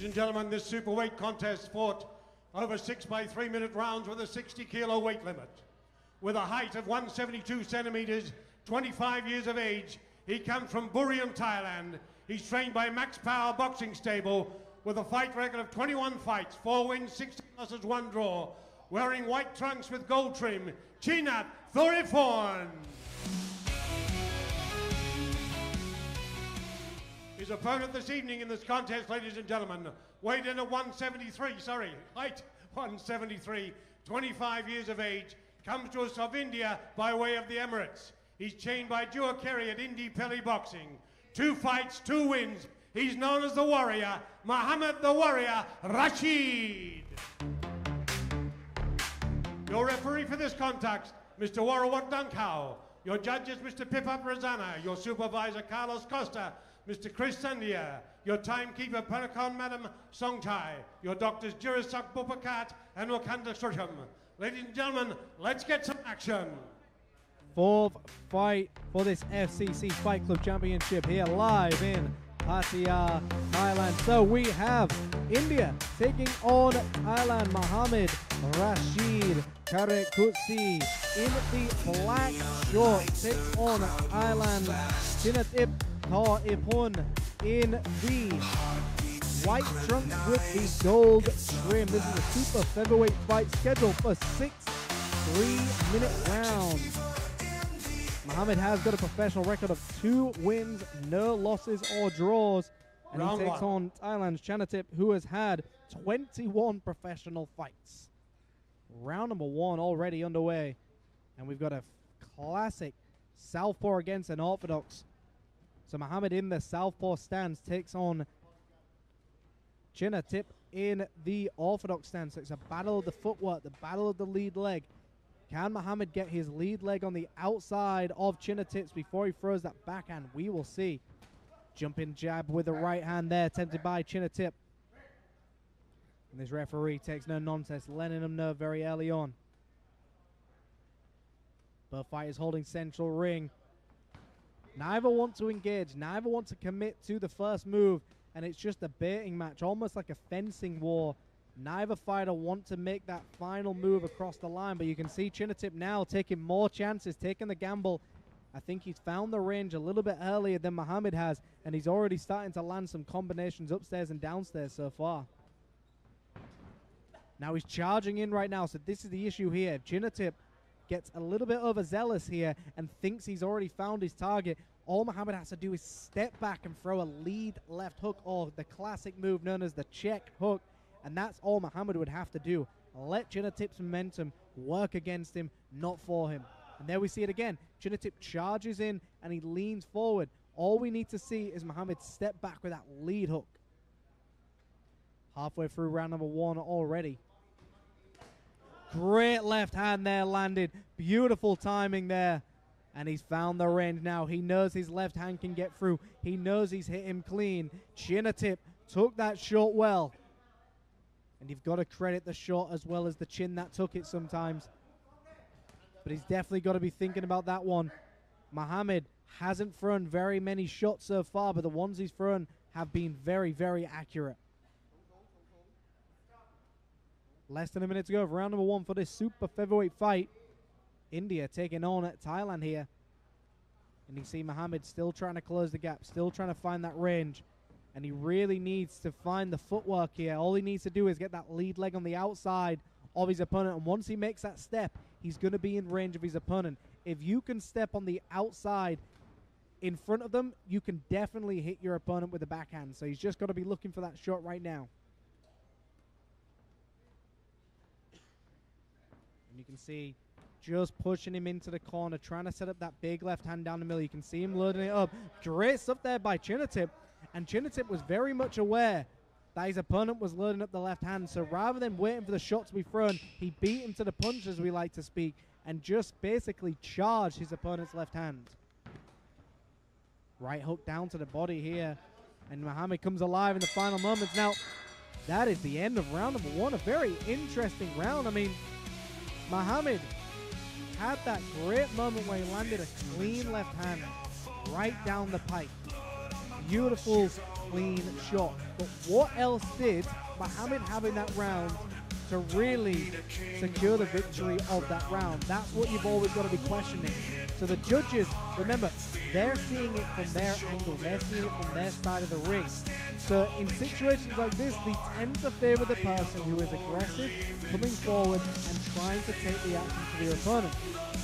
and gentlemen, this superweight contest fought over 6 by 3 minute rounds with a 60-kilo weight limit. With a height of 172 centimeters, 25 years of age, he comes from Buriram, Thailand. He's trained by Max Power Boxing Stable with a fight record of 21 fights, 4 wins, 60 losses, 1 draw. Wearing white trunks with gold trim, Chinathip Thawiphun. His opponent this evening in this contest, ladies and gentlemen, weighed in at 173, height 173, 25 years of age, comes to us of India by way of the Emirates. He's trained by Jua Kerry at Indy Pelly Boxing. 2 fights, 2 wins. He's known as the Warrior, Muhammad the Warrior Rashid. Your referee for this contest, Mr. Warawak Dunkau. Your judges, Mr. Pipap Razana. Your supervisor, Carlos Costa. Mr. Chris Sandia, your timekeeper, Parakon Madam Songchai, your doctors, Jirasak Bupakat and Wakanda Shrutam. Ladies and gentlemen, let's get some action. 4th fight for this FCC Fight Club Championship here live in Pattaya, Thailand. So we have India taking on Thailand. Muhammad Rashid Karekutsi in the black shorts takes on Thailand. Chinathip Thawiphun in the white trunks with the gold trim. This is a super featherweight fight scheduled for 6 3-minute rounds. Muhammad has got a professional record of 2 wins, no losses or draws. And he takes on Thailand's Chinathip, who has had 21 professional fights. Round number 1 already underway. And we've got a classic southpaw against an orthodox. So Muhammad in the southpaw stance takes on Chinathip in the orthodox stance. So it's a battle of the footwork, the battle of the lead leg. Can Muhammad get his lead leg on the outside of Chinathip's before he throws that backhand? We will see. Jumping jab with the right hand there, attempted by Chinathip. And this referee takes no nonsense, letting him know very early on. Both fighters holding central ring. Neither want to engage, neither want to commit to the first move, and it's just a baiting match, almost like a fencing war. Neither fighter want to make that final move across the line, but you can see Chinathip now taking more chances, taking the gamble. I think he's found the range a little bit earlier than Muhammad has, and he's already starting to land some combinations upstairs and downstairs so far. Now he's charging in right now, so this is the issue here. Chinathip gets a little bit overzealous here and thinks he's already found his target. All Muhammad has to do is step back and throw a lead left hook, or the classic move known as the check hook. And that's all Muhammad would have to do. Let Chinathip's momentum work against him, not for him. And there we see it again. Chinathip charges in and he leans forward. All we need to see is Muhammad step back with that lead hook. Halfway through round number 1 already. Great left hand there landed. Beautiful timing there. And he's found the range now. He knows his left hand can get through. He knows he's hit him clean. Chinathip took that shot well. And you've got to credit the shot as well as the chin that took it sometimes. But he's definitely got to be thinking about that one. Muhammad hasn't thrown very many shots so far, but the ones he's thrown have been very, very accurate. Less than a minute to go of round number 1 for this super featherweight fight. India taking on Thailand here. And you see Muhammad still trying to close the gap, still trying to find that range. And he really needs to find the footwork here. All he needs to do is get that lead leg on the outside of his opponent. And once he makes that step, he's going to be in range of his opponent. If you can step on the outside in front of them, you can definitely hit your opponent with a backhand. So he's just got to be looking for that shot right now. And you can see just pushing him into the corner, trying to set up that big left hand down the middle. You can see him loading it up. Great stuff there by Chinathip. And Chinathip was very much aware that his opponent was loading up the left hand. So rather than waiting for the shot to be thrown, he beat him to the punch, as we like to speak, and just basically charged his opponent's left hand. Right hook down to the body here. And Muhammad comes alive in the final moments. Now, that is the end of round number 1. A very interesting round. I mean, Muhammad had that great moment where he landed a clean left hand right down the pipe. beautiful, clean shot. But what else did Muhammad have in that round to really secure the victory of that round? That's what you've always got to be questioning. So the judges, remember, they're seeing it from their angle. They're seeing it from their side of the ring. So in situations like this, they tend to favor the person who is aggressive, coming forward and trying to take the action to their opponent.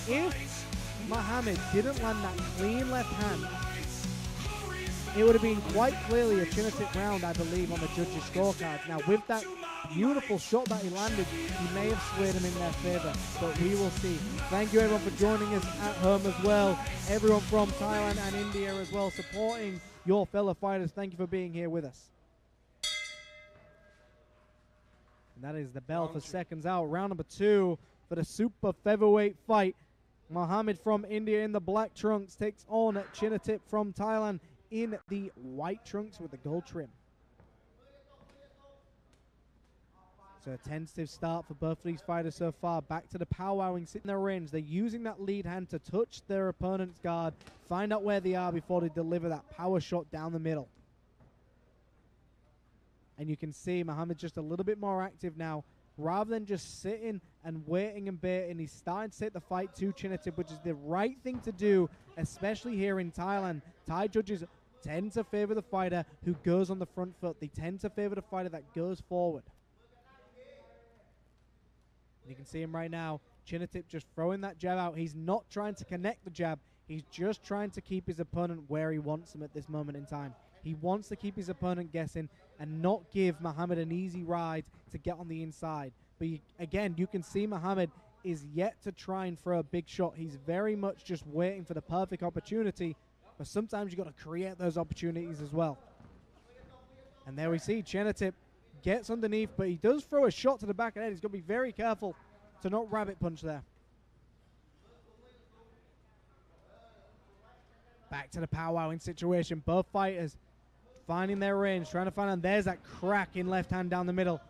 If Muhammad didn't land that clean left hand, it would have been quite clearly a Chinathip round, I believe, on the judges' scorecards. Now, with that beautiful shot that he landed, he may have swayed him in their favor, but we will see. Thank you, everyone, for joining us at home as well. Everyone from Thailand and India as well, supporting your fellow fighters. Thank you for being here with us. And that is the bell for seconds out. Round number 2 for the super featherweight fight. Muhammad from India in the black trunks takes on Chinathip from Thailand in the white trunks with the gold trim. So a tentative start for both of these fighters so far. Back to the powwowing, sitting in their range. They're using that lead hand to touch their opponent's guard, find out where they are before they deliver that power shot down the middle. And you can see Muhammad just a little bit more active now. Rather than just sitting and waiting and baiting, he's starting to take the fight to Chinathip, which is the right thing to do, especially here in Thailand. Thai judges tend to favor the fighter who goes on the front foot. They tend to favor the fighter that goes forward. You can see him right now. Chinathip just throwing that jab out. He's not trying to connect the jab. He's just trying to keep his opponent where he wants him at this moment in time. He wants to keep his opponent guessing and not give Muhammad an easy ride to get on the inside. But again, you can see Muhammad is yet to try and throw a big shot. He's very much just waiting for the perfect opportunity. But sometimes you've got to create those opportunities as well. And there we see Chinathip gets underneath, but he does throw a shot to the back of the head. He's got to be very careful to not rabbit punch there. Back to the powwowing situation. Both fighters finding their range, trying to find, and there's that crack in left hand down the middle.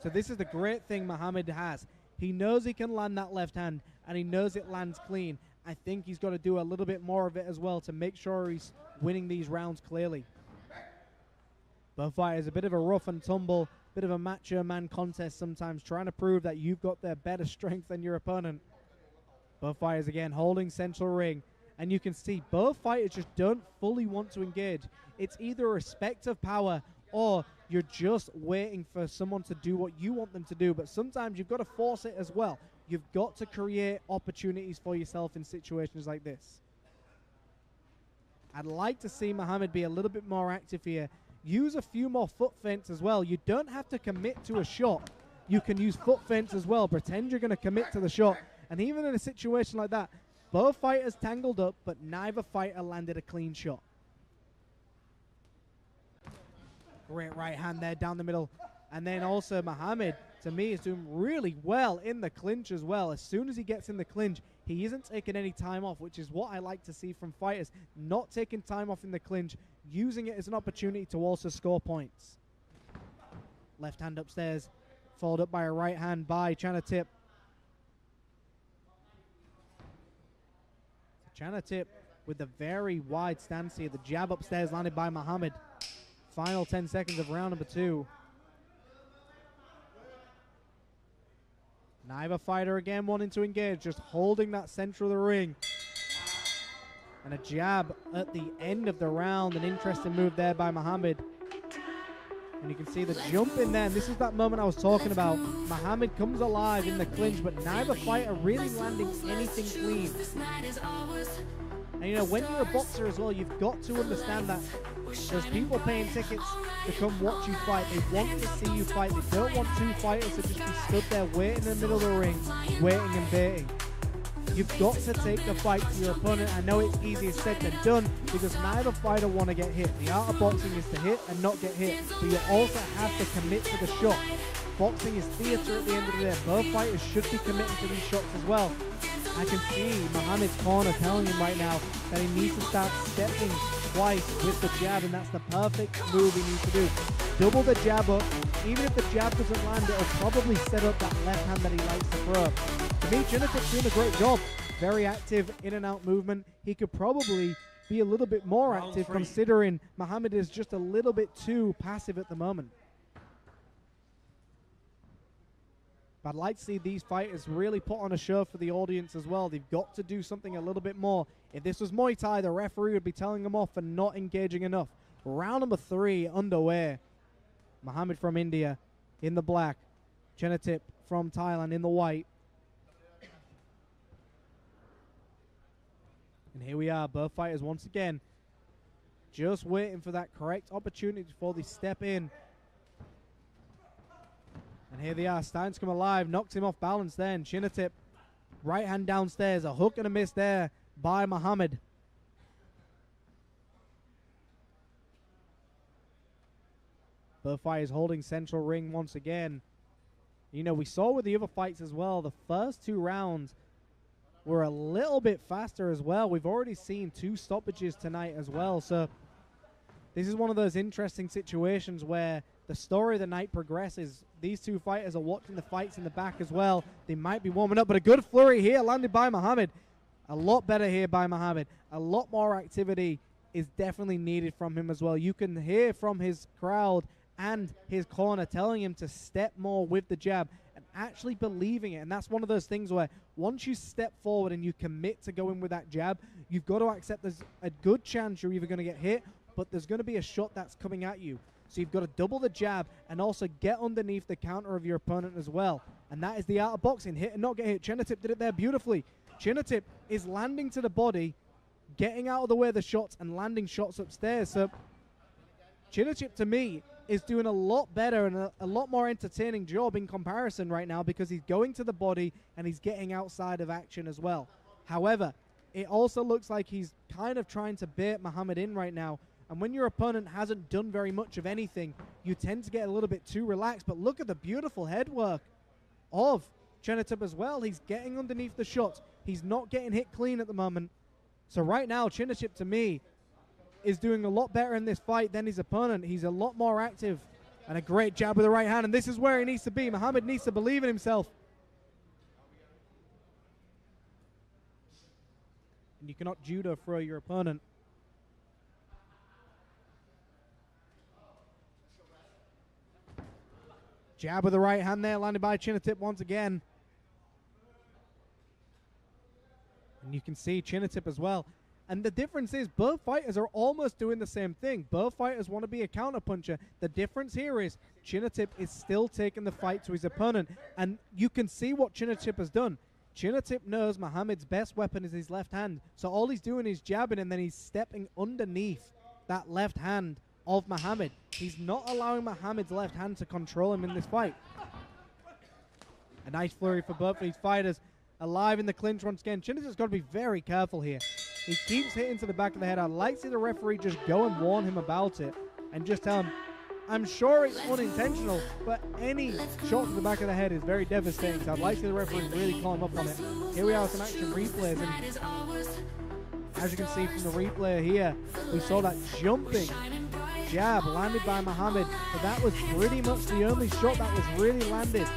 So this is the great thing Muhammad has. He knows he can land that left hand, and he knows it lands clean. I think he's got to do a little bit more of it as well to make sure he's winning these rounds clearly. Both fighters, a bit of a rough and tumble, bit of a macho man contest sometimes, trying to prove that you've got their better strength than your opponent. Both fighters again holding central ring, and you can see both fighters just don't fully want to engage. It's either a respect of power or you're just waiting for someone to do what you want them to do, but sometimes you've got to force it as well. You've got to create opportunities for yourself in situations like this. I'd like to see Muhammad be a little bit more active here. Use a few more foot feints as well. You don't have to commit to a shot. You can use foot feints as well. Pretend you're going to commit to the shot. And even in a situation like that, both fighters tangled up, but neither fighter landed a clean shot. Great right hand there down the middle. And then also Muhammad, to me, is doing really well in the clinch as well. As soon as he gets in the clinch, he isn't taking any time off, which is what I like to see from fighters. Not taking time off in the clinch, using it as an opportunity to also score points. Left hand upstairs, followed up by a right hand by Chinathip. Chinathip with the very wide stance here. The jab upstairs landed by Muhammad. Final 10 seconds of round number 2. Neither fighter again wanting to engage, just holding that center of the ring. And a jab at the end of the round. An interesting move there by Muhammad. And you can see the jump in there. And this is that moment I was talking about. Muhammad comes alive in the clinch, but neither fighter really landing anything clean. And you know, when you're a boxer as well, you've got to understand that there's people paying tickets to come watch you fight. They want to see you fight. They don't want two fighters to just be stood there waiting in the middle of the ring, waiting and baiting. You've got to take the fight to your opponent. I know it's easier said than done because neither fighter want to get hit. The art of boxing is to hit and not get hit, but you also have to commit to the shot. Boxing is theater at the end of the day. Both fighters should be committing to these shots as well. I can see Muhammad's corner telling him right now that he needs to start stepping twice with the jab, and that's the perfect move he needs to do. Double the jab up. Even if the jab doesn't land, it'll probably set up that left hand that he likes to throw. To me, Chinathip's doing a great job. Very active in and out movement. He could probably be a little bit more Round active, three. considering Muhammad is just a little bit too passive at the moment. But I'd like to see these fighters really put on a show for the audience as well. They've got to do something a little bit more. If this was Muay Thai, the referee would be telling them off for not engaging enough. Round number 3 underway. Muhammad from India in the black. Chinathip from Thailand in the white. And here we are, both fighters once again just waiting for that correct opportunity before they step in. And here they are, starting to come alive. Knocked him off balance then. Chinathip, right hand downstairs. A hook and a miss there by Muhammad. Both fighters holding central ring once again. You know, we saw with the other fights as well, the first 2 rounds were a little bit faster as well. We've already seen 2 stoppages tonight as well. So this is one of those interesting situations where the story of the night progresses. These 2 fighters are watching the fights in the back as well. They might be warming up, but a good flurry here landed by Muhammad. A lot better here by Muhammad. A lot more activity is definitely needed from him as well. You can hear from his crowd and his corner telling him to step more with the jab and actually believing it. And that's one of those things where once you step forward and you commit to going with that jab, you've got to accept there's a good chance you're either going to get hit, but there's going to be a shot that's coming at you. So you've got to double the jab and also get underneath the counter of your opponent as well. And that is the art of boxing. Hit and not get hit. Chinathip did it there beautifully. Chinathip is landing to the body, getting out of the way of the shots and landing shots upstairs. So Chinathip, to me, is doing a lot better and a lot more entertaining job in comparison right now because he's going to the body and he's getting outside of action as well. However, it also looks like he's kind of trying to bait Muhammad in right now. And when your opponent hasn't done very much of anything, you tend to get a little bit too relaxed. But look at the beautiful head work of Chinathip as well. He's getting underneath the shots. He's not getting hit clean at the moment. So right now, Chinathip, to me, is doing a lot better in this fight than his opponent. He's a lot more active. And a great jab with the right hand. And this is where he needs to be. Muhammad needs to believe in himself. And you cannot judo throw your opponent. Jab with the right hand there, landed by Chinathip once again. And you can see Chinathip as well. And the difference is both fighters are almost doing the same thing. Both fighters want to be a counterpuncher. The difference here is Chinathip is still taking the fight to his opponent. And you can see what Chinathip has done. Chinathip knows Muhammad's best weapon is his left hand. So all he's doing is jabbing and then he's stepping underneath that left hand of Muhammad. He's not allowing Muhammad's left hand to control him in this fight. A nice flurry for both of these fighters. Alive in the clinch once again. Chinathip's got to be very careful here. He keeps hitting to the back of the head. I'd like to see the referee just go and warn him about it and just tell him, I'm sure it's unintentional, but any shot to the back of the head is very devastating. So I'd like to see the referee really call him up on it. Here we are with some action replays. And as you can see from the replay here, we saw that jumping jab landed by Muhammad, but that was pretty much the only shot that was really landed.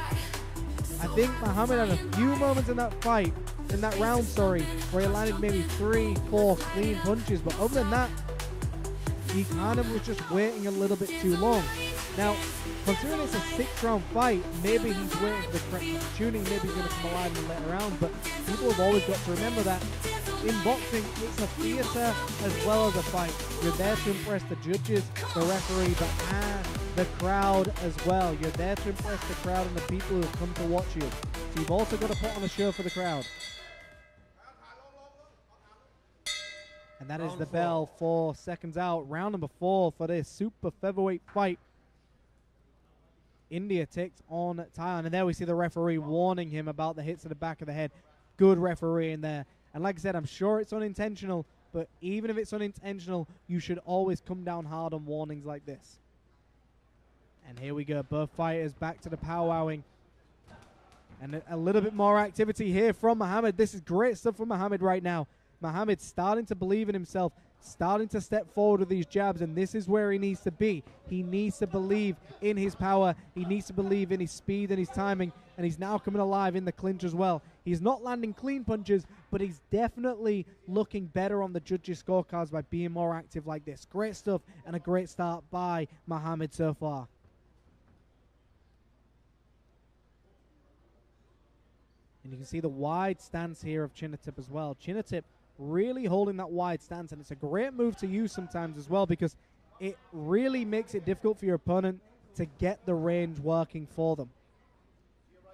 I think Muhammad had a few moments in that fight, in that round, where he landed maybe 3-4 clean punches, but other than that, he kind of was just waiting a little bit too long. Now, considering it's a 6-round fight, maybe he's waiting for the correct opportunity, maybe he's going to come alive in the later round, but people have always got to remember that in boxing, it's a theater as well as a fight. You're there to impress the judges, the referee, and the crowd as well. You're there to impress the crowd and the people who have come to watch you. So you've also got to put on a show for the crowd. And that is the bell for seconds out. Round number 4 for this super featherweight fight. India takes on Thailand. And there we see the referee warning him about the hits to the back of the head. Good referee in there. And like I said, I'm sure it's unintentional, but even if it's unintentional, you should always come down hard on warnings like this. And here we go, both fighters back to the powwowing. And a little bit more activity here from Muhammad. This is great stuff from Muhammad right now. Muhammad's starting to believe in himself, starting to step forward with these jabs, and this is where he needs to be. He needs to believe in his power. He needs to believe in his speed and his timing, and he's now coming alive in the clinch as well. He's not landing clean punches, but he's definitely looking better on the judges' scorecards by being more active like this. Great stuff and a great start by Muhammad so far. And you can see the wide stance here of Chinathip as well. Chinathip really holding that wide stance, and it's a great move to use sometimes as well because it really makes it difficult for your opponent to get the range working for them.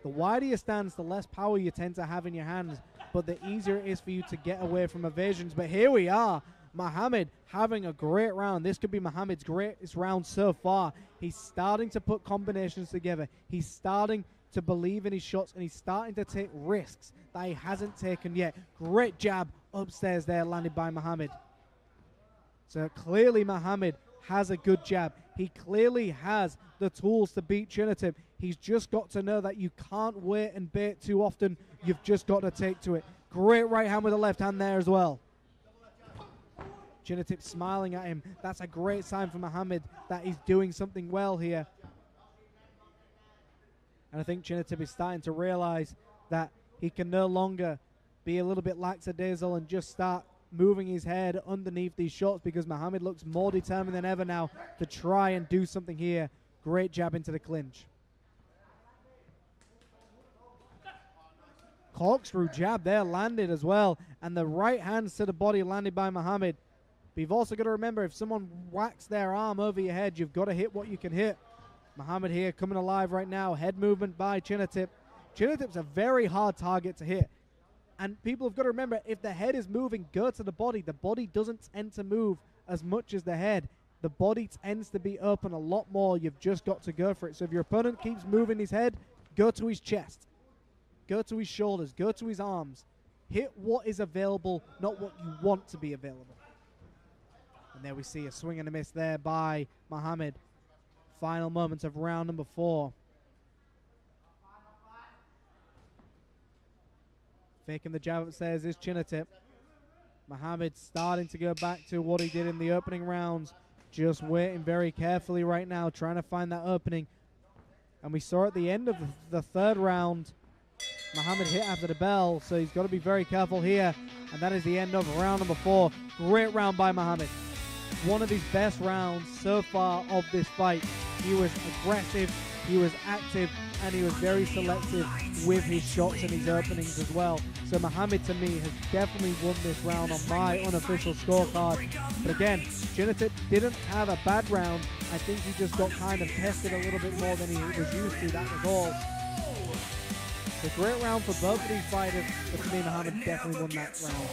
The wider your stance, the less power you tend to have in your hands, but the easier it is for you to get away from evasions. But here we are, Muhammad having a great round. This could be Muhammad's greatest round so far. He's starting to put combinations together. He's starting to believe in his shots, and he's starting to take risks that he hasn't taken yet. Great jab upstairs there, landed by Muhammad. So clearly Muhammad has a good jab. He clearly has the tools to beat Chinathip. He's just got to know that you can't wait and bait too often. You've just got to take to it. Great right hand with the left hand there as well. Chinathip smiling at him. That's a great sign for Muhammad that he's doing something well here. And I think Chinathip is starting to realize that he can no longer be a little bit lackadaisical and just start moving his head underneath these shots, because Muhammad looks more determined than ever now to try and do something here. Great jab into the clinch. Corkscrew jab there landed as well, and the right hands to the body landed by Muhammad. But you've also got to remember, if someone whacks their arm over your head, you've got to hit what you can hit. Muhammad here coming alive right now. Head movement by Chinathip. Chinathip's a very hard target to hit. And people have got to remember, if the head is moving, go to the body. The body doesn't tend to move as much as the head. The body tends to be open a lot more. You've just got to go for it. So if your opponent keeps moving his head, go to his chest. Go to his shoulders. Go to his arms. Hit what is available, not what you want to be available. And there we see a swing and a miss there by Muhammad. Final moments of round number 4. Faking the jab upstairs is Chinathip. Muhammad starting to go back to what he did in the opening rounds. Just waiting very carefully right now, trying to find that opening. And we saw at the end of the third round, Muhammad hit after the bell, so he's got to be very careful here. And that is the end of round number 4. Great round by Muhammad. One of his best rounds so far of this fight. He was aggressive, he was active, and he was very selective with his shots and his openings as well. So Muhammad, to me, has definitely won this round on my unofficial scorecard. But again, Chinathip didn't have a bad round. I think he just got kind of tested a little bit more than he was used to, that was all. It's a great round for both of these fighters, but to me, Muhammad definitely won that round.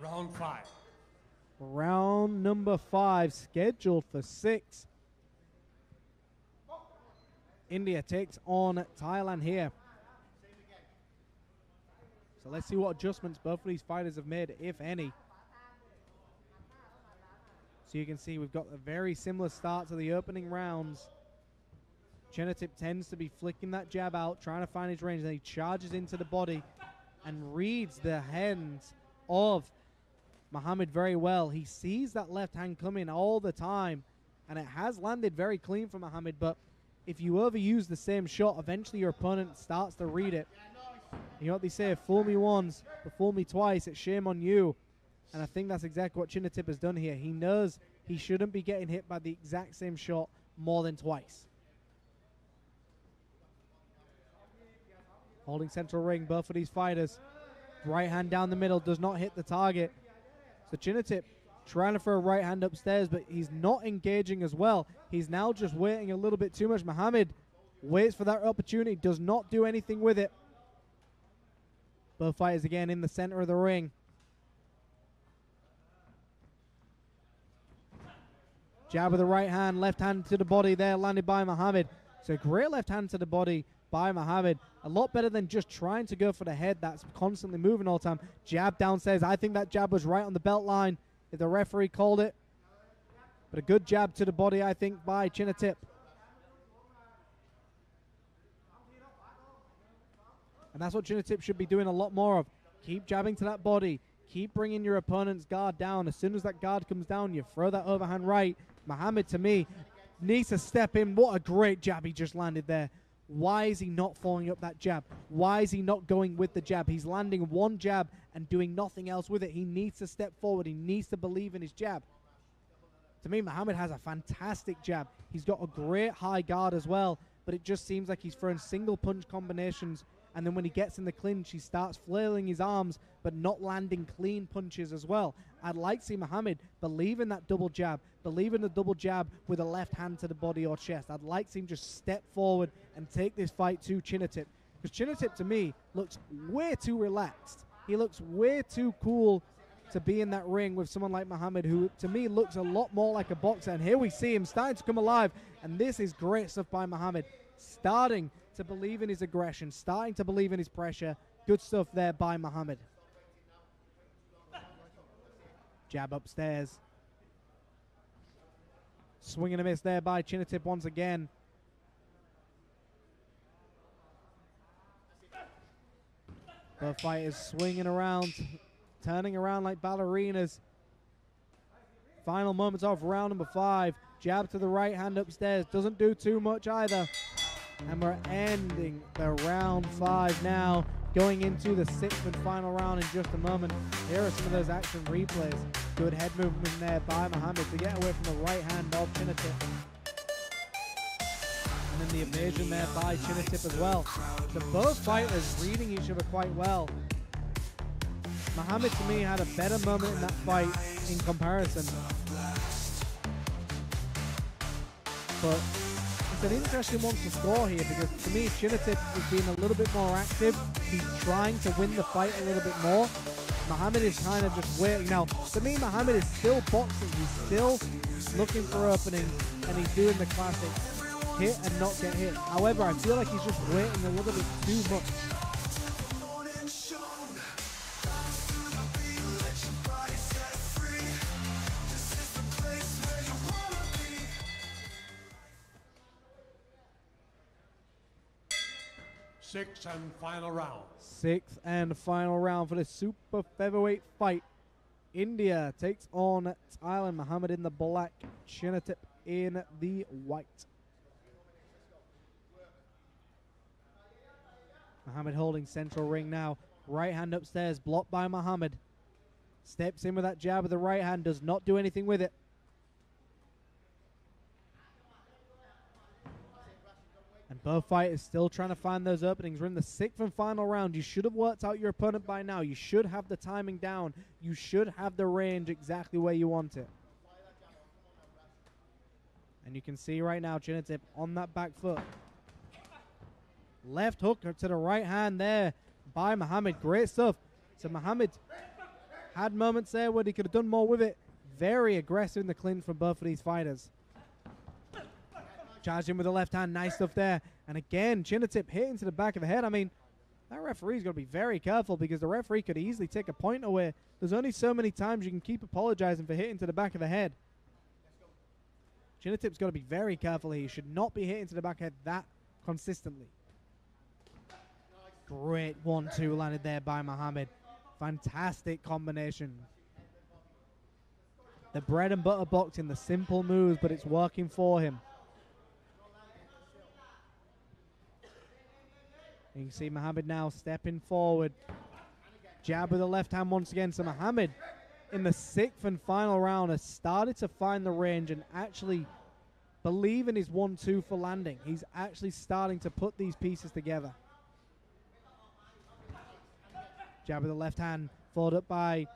Round 5. Round number 5, scheduled for 6. India takes on Thailand here. So let's see what adjustments both of these fighters have made, if any. So you can see we've got a very similar start to the opening rounds. Chinathip tends to be flicking that jab out, trying to find his range, and he charges into the body and reads the hands of Muhammad very well. He sees that left hand coming all the time, and it has landed very clean for Muhammad, but if you overuse the same shot, eventually your opponent starts to read it. You know what they say, fool me once, but fool me twice, it's shame on you. And I think that's exactly what Chinathip has done here. He knows he shouldn't be getting hit by the exact same shot more than twice. Holding central ring, both of these fighters. Right hand down the middle, does not hit the target. So Chinathip trying to throw a right hand upstairs, but he's not engaging as well. He's now just waiting a little bit too much. Muhammad waits for that opportunity, does not do anything with it. Both fighters again in the center of the ring. Jab with the right hand, left hand to the body there, landed by Muhammad. So great left hand to the body by Muhammad. A lot better than just trying to go for the head that's constantly moving all the time. Jab downstairs. I think that jab was right on the belt line if the referee called it. But a good jab to the body, I think, by Chinathip. And that's what Chinathip should be doing a lot more of. Keep jabbing to that body. Keep bringing your opponent's guard down. As soon as that guard comes down, you throw that overhand right. Muhammad, to me, needs to step in. What a great jab he just landed there. Why is he not following up that jab? Why is he not going with the jab? He's landing one jab and doing nothing else with it. He needs to step forward. He needs to believe in his jab. To me, Muhammad has a fantastic jab. He's got a great high guard as well, but it just seems like he's throwing single punch combinations, and then when he gets in the clinch, he starts flailing his arms, but not landing clean punches as well. I'd like to see Muhammad believe in that double jab, believe in the double jab with a left hand to the body or chest. I'd like to see him just step forward and take this fight to Chinathip, because Chinathip, to me, looks way too relaxed. He looks way too cool to be in that ring with someone like Muhammad, who to me looks a lot more like a boxer. And here we see him starting to come alive, and this is great stuff by Muhammad, starting to believe in his aggression, starting to believe in his pressure. Good stuff there by Muhammad. Jab upstairs. Swing and a miss there by Chinathip once again. Both fighters swinging around, turning around like ballerinas. Final moments of round number 5. Jab to the right hand upstairs. Doesn't do too much either. And we're ending the round 5 now. Going into the 6th and final round in just a moment. Here are some of those action replays. Good head movement there by Muhammad to get away from the right hand of Chinathip. And then the evasion there by Chinathip as well. The both fighters reading each other quite well. Muhammad, to me, had a better moment in that fight in comparison. But it's an interesting one to score here, because to me, Chinathip has been a little bit more active. He's trying to win the fight a little bit more. Muhammad is kind of just waiting. Now, to me, Muhammad is still boxing. He's still looking for openings, and he's doing the classic hit and not get hit. However, I feel like he's just waiting a little bit too much. Sixth and final round. 6th and final round for the super featherweight fight. India takes on Thailand. Muhammad in the black, Chinathip in the white. Muhammad holding central ring now. Right hand upstairs, blocked by Muhammad. Steps in with that jab with the right hand, does not do anything with it. And both fighters still trying to find those openings. We're in the 6th and final round. You should have worked out your opponent by now. You should have the timing down. You should have the range exactly where you want it. And you can see right now Chinathip on that back foot. Left hook to the right hand there by Muhammad. Great stuff. So Muhammad had moments there where he could have done more with it. Very aggressive in the clinch from both of these fighters. Charged in with the left hand. Nice stuff there. And again, Chinathip hitting to the back of the head. I mean, that referee's got to be very careful, because the referee could easily take a point away. There's only so many times you can keep apologizing for hitting to the back of the head. Chinathip's got to be very careful here. He should not be hitting to the back of the head that consistently. Great 1-2 landed there by Muhammad. Fantastic combination. The bread and butter boxing, the simple moves, but it's working for him. You can see Muhammad now stepping forward. Jab with the left hand once again. So Muhammad, in the 6th and final round, has started to find the range and actually believe in his 1-2 for landing. He's actually starting to put these pieces together. Jab with the left hand, followed up by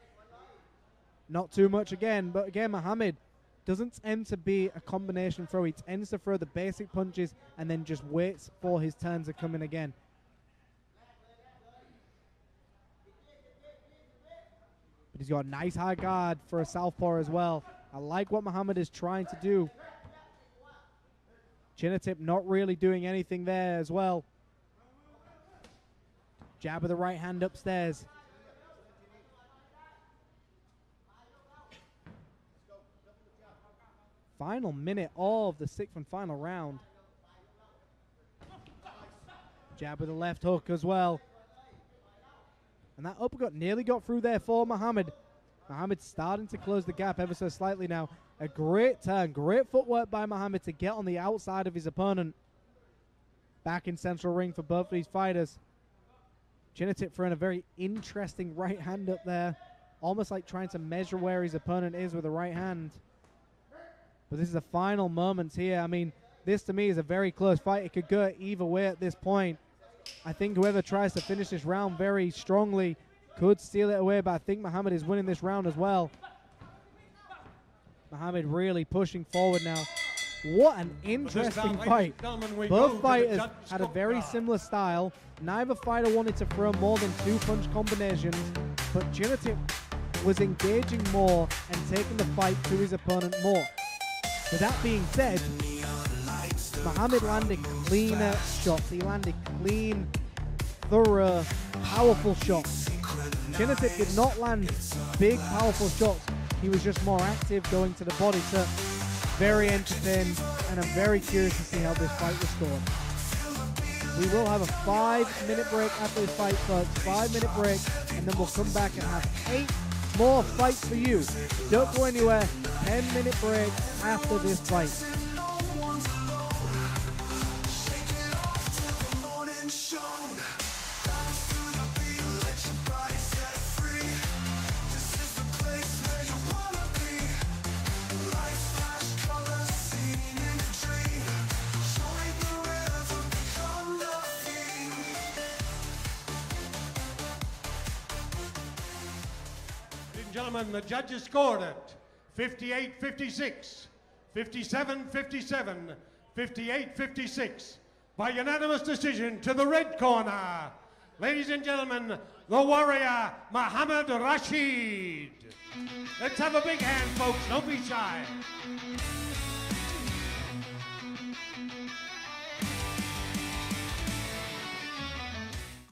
not too much again. But again, Muhammad doesn't tend to be a combination throw. He tends to throw the basic punches and then just waits for his turn to come in again. But he's got a nice high guard for a southpaw as well. I like what Muhammad is trying to do. Chinathip not really doing anything there as well. Jab with the right hand upstairs. Final minute of the 6th and final round. Jab with the left hook as well. And that uppercut nearly got through there for Muhammad. Muhammad's starting to close the gap ever so slightly now. A great turn, great footwork by Muhammad to get on the outside of his opponent. Back in central ring for both of these fighters. Chinathip throwing a very interesting right hand up there. Almost like trying to measure where his opponent is with the right hand. But this is the final moments here. I mean, this to me is a very close fight. It could go either way at this point. I think whoever tries to finish this round very strongly could steal it away, but I think Muhammad is winning this round as well. Muhammad really pushing forward now. What an interesting fight. Both fighters had a very similar style. Neither fighter wanted to throw more than 2 punch combinations, but Chinathip was engaging more and taking the fight to his opponent more. With that being said, Muhammad landed cleaner shots. He landed clean, thorough, powerful shots. Chinathip did not land big, powerful shots. He was just more active, going to the body. So very entertained, and I'm very curious to see how this fight was scored. We will have a 5-minute break after this fight, folks. 5-minute break, and then we'll come back and have 8 more fights for you. Don't go anywhere. 10-minute break after this fight. Gentlemen, the judges scored it 58-56, 57-57, 58-56 by unanimous decision to the red corner. Ladies and gentlemen, the warrior Muhammad Rashid. Let's have a big hand, folks. Don't be shy.